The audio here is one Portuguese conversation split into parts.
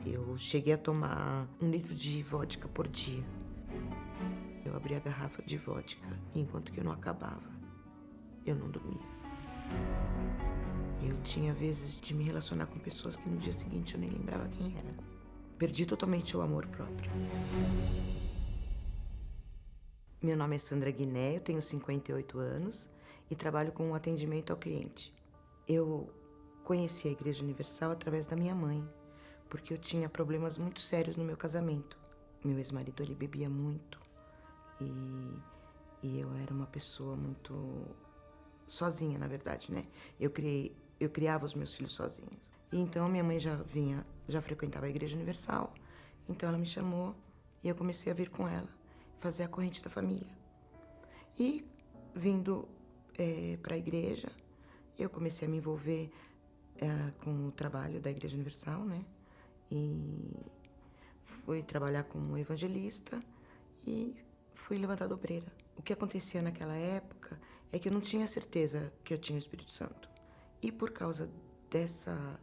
Eu cheguei a tomar 1 litro de vodka por dia. Eu abria a garrafa de vodka e enquanto que eu não acabava, eu não dormia. Eu tinha vezes de me relacionar com pessoas que no dia seguinte eu nem lembrava quem era. Perdi totalmente o amor próprio. Meu nome é Sandra Guiné, eu tenho 58 anos e trabalho com atendimento ao cliente. Eu conheci a Igreja Universal através da minha mãe, porque eu tinha problemas muito sérios no meu casamento. Meu ex-marido, ele bebia muito e eu era uma pessoa muito sozinha, na verdade, né? Eu criava os meus filhos sozinha. E então minha mãe já frequentava a Igreja Universal, então ela me chamou e eu comecei a vir com ela, fazer a corrente da família. E vindo para a igreja, eu comecei a me envolver com o trabalho da Igreja Universal, né? E fui trabalhar como evangelista e fui levantada obreira. O que acontecia naquela época é que eu não tinha certeza que eu tinha o Espírito Santo. E por causa dessa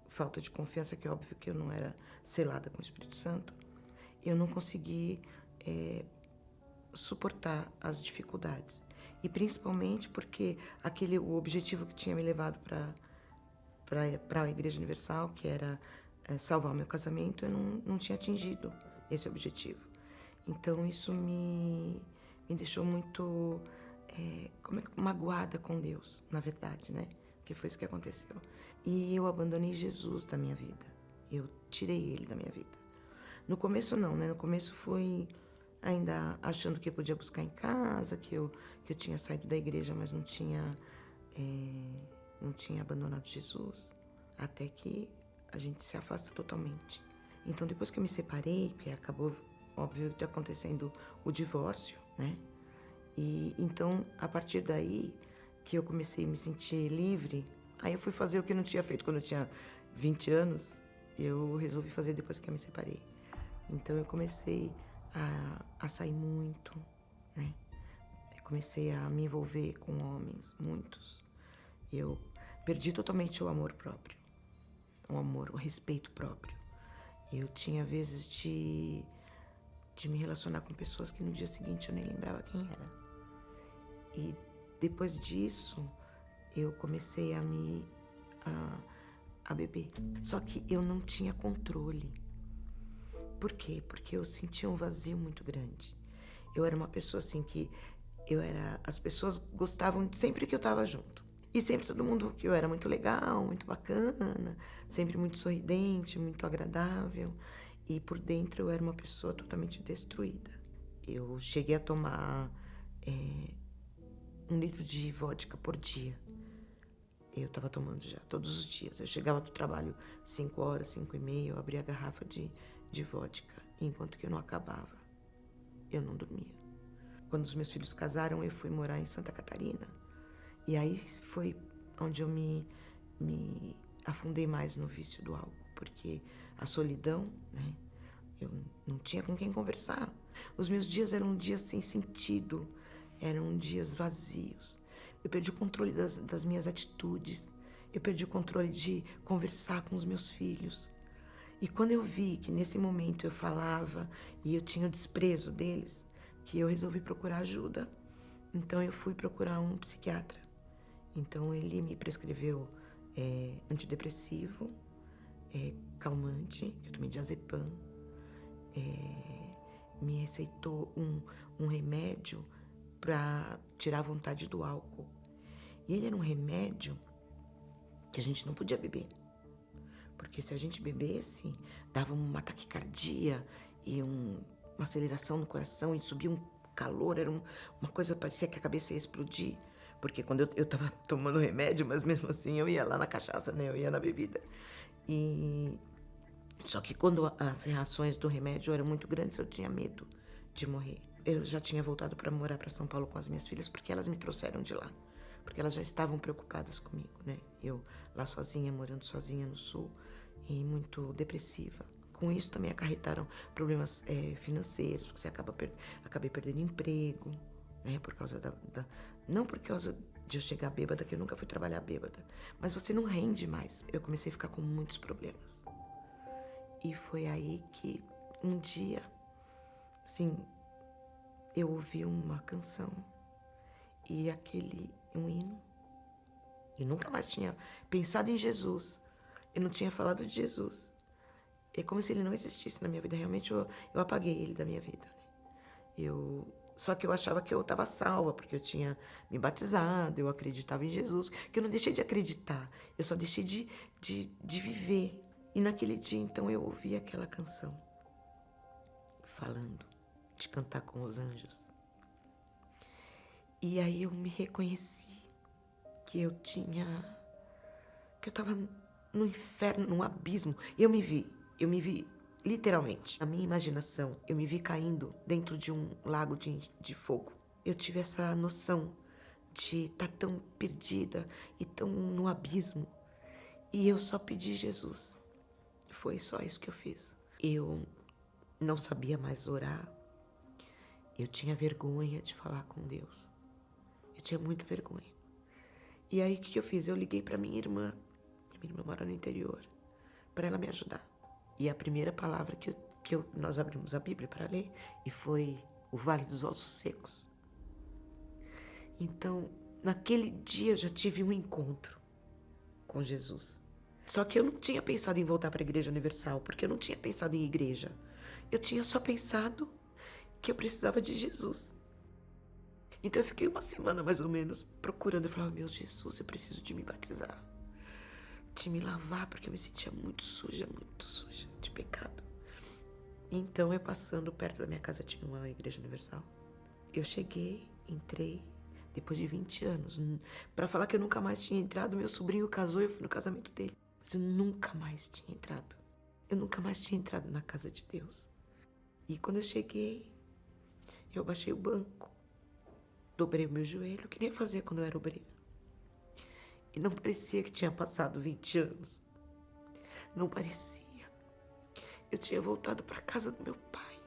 falta de confiança, que é óbvio que eu não era selada com o Espírito Santo, eu não consegui suportar as dificuldades. E principalmente porque o objetivo que tinha me levado para a Igreja Universal, que era salvar o meu casamento, eu não tinha atingido esse objetivo. Então isso me deixou muito magoada com Deus, na verdade, né? Que foi isso que aconteceu. E eu abandonei Jesus da minha vida. Eu tirei ele da minha vida. No começo não, né? No começo foi ainda achando que eu podia buscar em casa, que eu tinha saído da igreja, mas não tinha abandonado Jesus, até que a gente se afasta totalmente. Então, depois que eu me separei, que acabou, óbvio, de acontecendo o divórcio, né? E então, a partir daí que eu comecei a me sentir livre, aí eu fui fazer o que eu não tinha feito quando eu tinha 20 anos, eu resolvi fazer depois que eu me separei. Então, eu comecei a sair muito, né? Eu comecei a me envolver com homens, muitos. Eu perdi totalmente o amor próprio, o respeito próprio. Eu tinha vezes de me relacionar com pessoas que no dia seguinte eu nem lembrava quem era. E depois disso, eu comecei a beber. Só que eu não tinha controle. Por quê? Porque eu sentia um vazio muito grande. Eu era uma pessoa assim que as pessoas gostavam sempre que eu estava junto. E sempre todo mundo que eu era muito legal, muito bacana, sempre muito sorridente, muito agradável. E por dentro eu era uma pessoa totalmente destruída. Eu cheguei a tomar 1 litro de vodka por dia. Eu estava tomando já todos os dias. Eu chegava do trabalho 5 horas, 5 e meia, eu abria a garrafa de vodka. E enquanto que eu não acabava, eu não dormia. Quando os meus filhos casaram, eu fui morar em Santa Catarina. E aí foi onde eu me afundei mais no vício do álcool, porque a solidão, né? Eu não tinha com quem conversar. Os meus dias eram dias sem sentido, eram dias vazios. Eu perdi o controle das minhas atitudes, eu perdi o controle de conversar com os meus filhos. E quando eu vi que nesse momento eu falava e eu tinha o desprezo deles, que eu resolvi procurar ajuda. Então eu fui procurar um psiquiatra. Então ele me prescreveu antidepressivo, calmante, eu tomei diazepam, me receitou um remédio para tirar a vontade do álcool. E ele era um remédio que a gente não podia beber. Porque se a gente bebesse, dava uma taquicardia e uma aceleração no coração e subia um calor, era uma coisa, parecia que a cabeça ia explodir. Porque quando eu tava tomando remédio, mas mesmo assim eu ia lá na cachaça, né? Eu ia na bebida. Só que quando as reações do remédio eram muito grandes, eu tinha medo de morrer. Eu já tinha voltado para morar para São Paulo com as minhas filhas porque elas me trouxeram de lá. Porque elas já estavam preocupadas comigo, né? Eu lá sozinha, morando sozinha no sul e muito depressiva. Com isso também acarretaram problemas financeiros, porque acabei perdendo emprego, né? Por causa não por causa de eu chegar bêbada, que eu nunca fui trabalhar bêbada, mas você não rende mais. Eu comecei a ficar com muitos problemas. E foi aí que um dia, assim, eu ouvi uma canção e um hino. E nunca mais tinha pensado em Jesus. Eu não tinha falado de Jesus. É como se ele não existisse na minha vida. Realmente eu apaguei ele da minha vida, né? Só que eu achava que eu estava salva, porque eu tinha me batizado, eu acreditava em Jesus. Que eu não deixei de acreditar, eu só deixei de viver. E naquele dia, então, eu ouvi aquela canção falando de cantar com os anjos. E aí eu me reconheci que eu estava no inferno, num abismo. Eu me vi literalmente, na minha imaginação, eu me vi caindo dentro de um lago de fogo. Eu tive essa noção de estar tão perdida e tão no abismo. E eu só pedi Jesus. Foi só isso que eu fiz. Eu não sabia mais orar. Eu tinha vergonha de falar com Deus. Eu tinha muita vergonha. E aí, o que eu fiz? Eu liguei para minha irmã. Minha irmã mora no interior. Para ela me ajudar. E a primeira palavra nós abrimos a Bíblia para ler e foi o Vale dos Ossos Secos. Então, naquele dia eu já tive um encontro com Jesus. Só que eu não tinha pensado em voltar para a Igreja Universal, porque eu não tinha pensado em igreja. Eu tinha só pensado que eu precisava de Jesus. Então eu fiquei uma semana mais ou menos procurando. Eu falava, meu Jesus, eu preciso de me batizar. De me lavar, porque eu me sentia muito suja de pecado. Então eu passando perto da minha casa tinha uma Igreja Universal. Eu cheguei, entrei, depois de 20 anos. Pra falar que eu nunca mais tinha entrado, meu sobrinho casou e eu fui no casamento dele. Mas eu nunca mais tinha entrado. Eu nunca mais tinha entrado na casa de Deus. E quando eu cheguei, eu baixei o banco, dobrei o meu joelho, que nem eu fazia quando eu era obreira. E não parecia que tinha passado 20 anos. Não parecia. Eu tinha voltado para a casa do meu pai.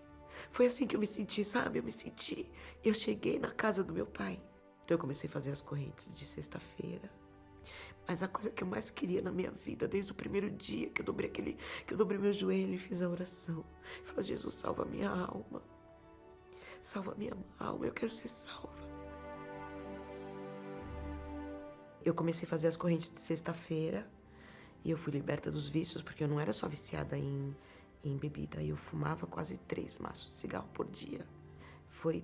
Foi assim que eu me senti, sabe? Eu cheguei na casa do meu pai. Então eu comecei a fazer as correntes de sexta-feira. Mas a coisa que eu mais queria na minha vida, desde o primeiro dia que eu dobrei meu joelho e fiz a oração, eu falei, Jesus, salva minha alma. Salva minha alma, eu quero ser salva. Eu comecei a fazer as correntes de sexta-feira e eu fui liberta dos vícios, porque eu não era só viciada em bebida. Eu fumava quase 3 maços de cigarro por dia. Foi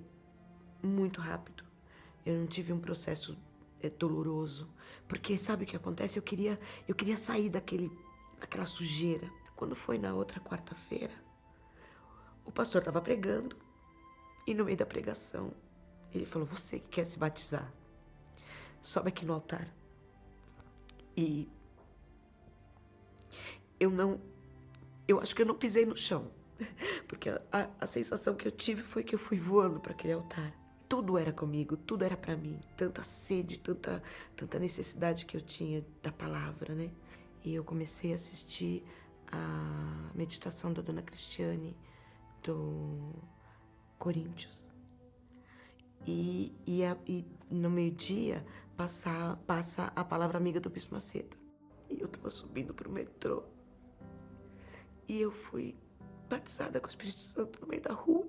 muito rápido. Eu não tive um processo doloroso, porque sabe o que acontece? Eu queria sair daquela sujeira. Quando foi na outra quarta-feira, o pastor estava pregando e no meio da pregação ele falou, você que quer se batizar, sobe aqui no altar. E eu acho que eu não pisei no chão, porque a sensação que eu tive foi que eu fui voando para aquele altar. Tudo era comigo, tudo era para mim. Tanta sede, tanta necessidade que eu tinha da palavra, né? E eu comecei a assistir a meditação da Dona Cristiane, do Coríntios. E no meio-dia passa a palavra amiga do Bispo Macedo. E eu tava subindo pro metrô. E eu fui batizada com o Espírito Santo no meio da rua.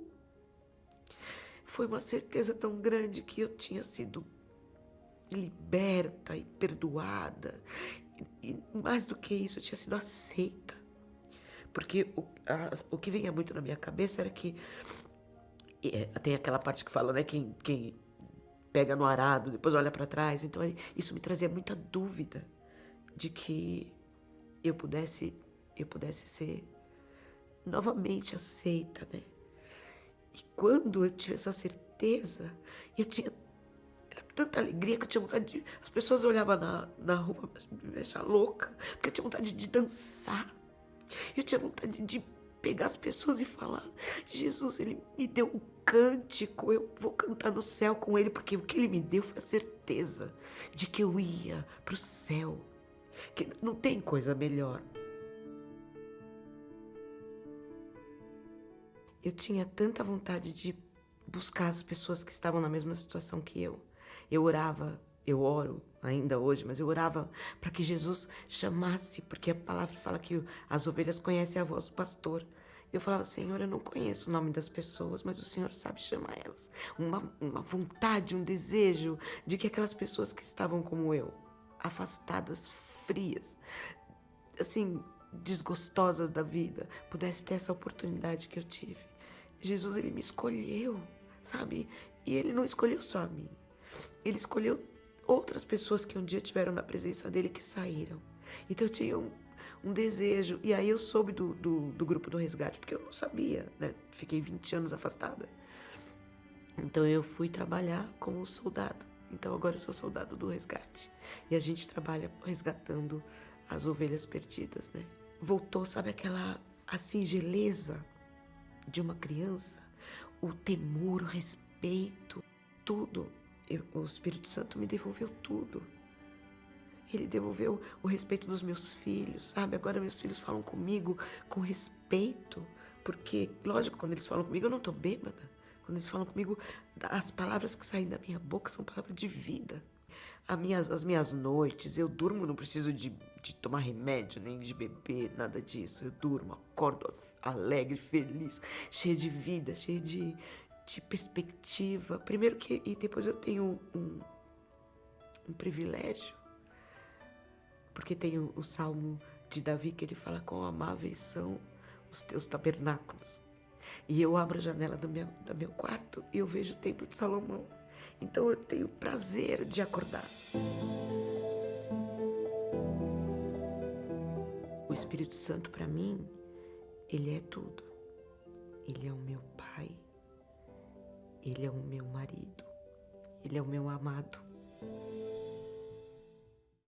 Foi uma certeza tão grande que eu tinha sido liberta e perdoada. E mais do que isso, eu tinha sido aceita. Porque o que vinha muito na minha cabeça era que... tem aquela parte que fala, né? Quem pega no arado, depois olha para trás. Então isso me trazia muita dúvida de que eu pudesse ser novamente aceita, né? E quando eu tive essa certeza, era tanta alegria que eu tinha vontade de... As pessoas olhavam na rua me deixar louca, porque eu tinha vontade de dançar. Eu tinha vontade de pegar as pessoas e falar, Jesus, ele me deu um cântico, eu vou cantar no céu com ele, porque o que ele me deu foi a certeza de que eu ia pro céu, que não tem coisa melhor. Eu tinha tanta vontade de buscar as pessoas que estavam na mesma situação que eu. Eu orava, eu oro ainda hoje, mas eu orava para que Jesus chamasse, porque a palavra fala que as ovelhas conhecem a voz do pastor. Eu falava, Senhor, eu não conheço o nome das pessoas, mas o Senhor sabe chamar elas. Uma vontade, um desejo de que aquelas pessoas que estavam como eu, afastadas, frias, assim, desgostosas da vida, pudessem ter essa oportunidade que eu tive. Jesus, ele me escolheu, sabe? E ele não escolheu só a mim. Ele escolheu outras pessoas que um dia tiveram na presença dele que saíram. Então eu tinha um desejo. E aí eu soube do grupo do resgate, porque eu não sabia, né? Fiquei 20 anos afastada. Então eu fui trabalhar como soldado. Então agora eu sou soldado do resgate. E a gente trabalha resgatando as ovelhas perdidas, né? Voltou, sabe, a singeleza de uma criança? O temor, o respeito, tudo. O Espírito Santo me devolveu tudo. Ele devolveu o respeito dos meus filhos, sabe? Agora meus filhos falam comigo com respeito, porque, lógico, quando eles falam comigo eu não tô bêbada. Quando eles falam comigo, as palavras que saem da minha boca são palavras de vida. As minhas noites, eu durmo, não preciso de tomar remédio, nem de beber, nada disso. Eu durmo, acordo alegre, feliz, cheia de vida, cheia de perspectiva. Primeiro que, e depois eu tenho um privilégio, porque tem o Salmo de Davi que ele fala quão amáveis são os teus tabernáculos. E eu abro a janela do meu quarto e eu vejo o templo de Salomão. Então eu tenho prazer de acordar. O Espírito Santo para mim, ele é tudo. Ele é o meu pai, ele é o meu marido, ele é o meu amado.